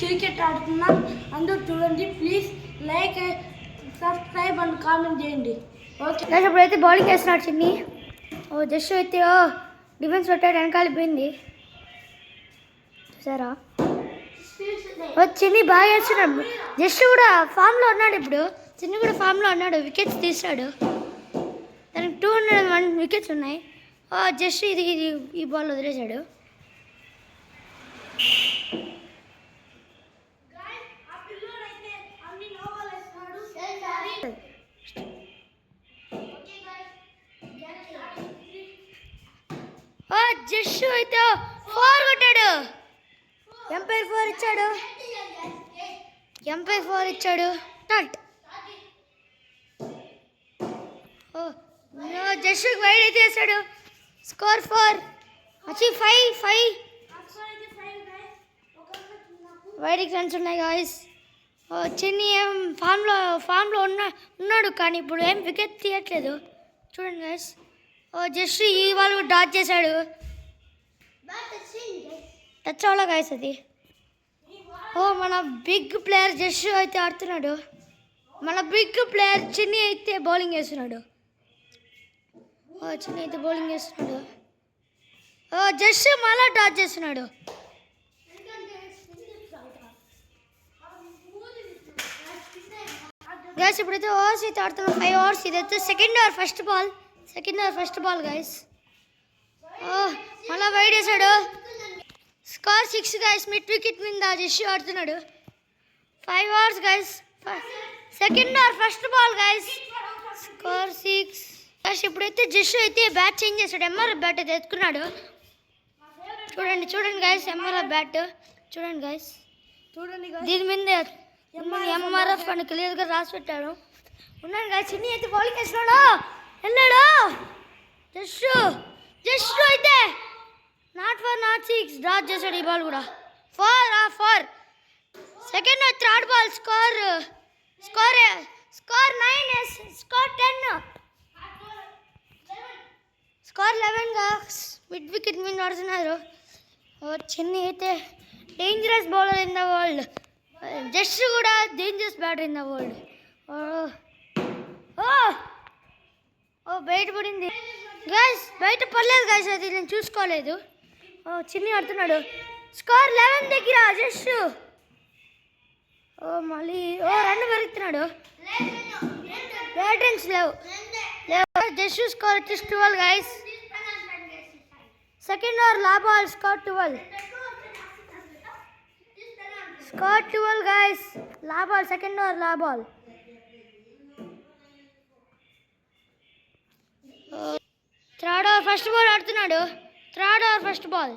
Cricket ఆడుతున్నాం. అందరూ చూడండి. Please like, subscribe and comment చేయండి. ఓకే, ఇప్పుడైతే బౌలింగ్ వేస్తున్నాడు చిన్ని. జస్ట్ అయితే డిఫెన్స్ పెట్టాడు, వెనకాలిపోయింది చూసారా. చిన్ని బాగా వేస్తున్నాడు. జస్ట్ కూడా ఫామ్లో ఉన్నాడు. ఇప్పుడు చిన్ని కూడా ఫామ్లో ఉన్నాడు. వికెట్స్ తీసాడు. దానికి 201 వికెట్స్ ఉన్నాయి. జస్ట్ ఇది ఈ బాల్ వదిలేశాడు. జస్ట్ అయితే 4 కొట్టాడు. ఎంపైర్ 4 ఇచ్చాడు. ఎంపైర్ 4 ఇచ్చాడు. నాట్ జస్ట్ వైడ్ అయితే వేసాడు. స్కోర్ 4 వచ్చి 5 వైడ్కి రన్స్ ఉన్నాయి గాయస్. చిన్ని ఏం ఫామ్లో ఉన్నాడు, కానీ ఇప్పుడు ఏం వికెట్ తీయట్లేదు. చూడండి గాయస్. జస్ట్ ఈ వాళ్ళు డాచ్ చేశాడు. టచ్ అవ్వాలా గాయస్ అది. మన బిగ్ ప్లేయర్ జస్ట్ అయితే ఆడుతున్నాడు. మన బిగ్ ప్లేయర్ చిన్ని అయితే బౌలింగ్ వేస్తున్నాడు. చిన్ని అయితే బౌలింగ్ వేస్తున్నాడు. జస్ట్ మళ్ళా డాచ్ చేస్తున్నాడు. గైస్ ఇప్పుడైతే ఓవర్స్ అయితే ఆడుతున్నాం. 5 ఓవర్స్. ఇదైతే second over first ball guys. మళ్ళా వైడ్ వేసాడు. Score 6 guys. మిడ్ వికెట్ మీద జస్ట్ ఆడుతున్నాడు. 5 overs guys. Second over first ball guys. Score 6 guys. ఇప్పుడైతే జస్ట్ అయితే బ్యాట్ చేంజ్ చేశాడు. ఎంఆర్ఎఫ్ బ్యాట్ అయితే ఎత్తుకున్నాడు. చూడండి గైస్. ఎంఆర్ఎఫ్ బ్యాట్ చూడండి గైస్. దీని మీద ఎంఆర్ఎఫ్ అని క్లియర్గా రాసి పెట్టాడు. ఉన్నాను గైస్. చిన్ని అయితే బౌలింగ్ వేసినాడు. వెళ్ళాడు. జస్ట్ అయితే నాట్ 6 డ్రాప్ చేశాడు. ఈ బాల్ కూడా 4. Second third ball. Score 9. Score 10. Score 11 గా మిడ్ వికెట్ మీద ఆడుతున్నారు. చిన్ని అయితే dangerous bowler in the world. Just కూడా dangerous batter in the world. బయట పడింది గైస్. బయట పడలేదు గైస్. అది నేను చూసుకోలేదు. చిన్ని ఆడుతున్నాడు. స్కోర్ 11 దగ్గర జస్ట్ మళ్ళీ రన్ పెరుగుతున్నాడు. రన్స్ లేవు. జస్ట్ స్కోర్ వచ్చేసి 12 గైస్. సెకండ్ ఓవర్ లా బాల్. స్కోర్ 12. Score 12 guys. లా బాల్. సెకండ్ ఓవర్ లా ball. Third over first ball ఆడుతున్నాడు. Third over first ball.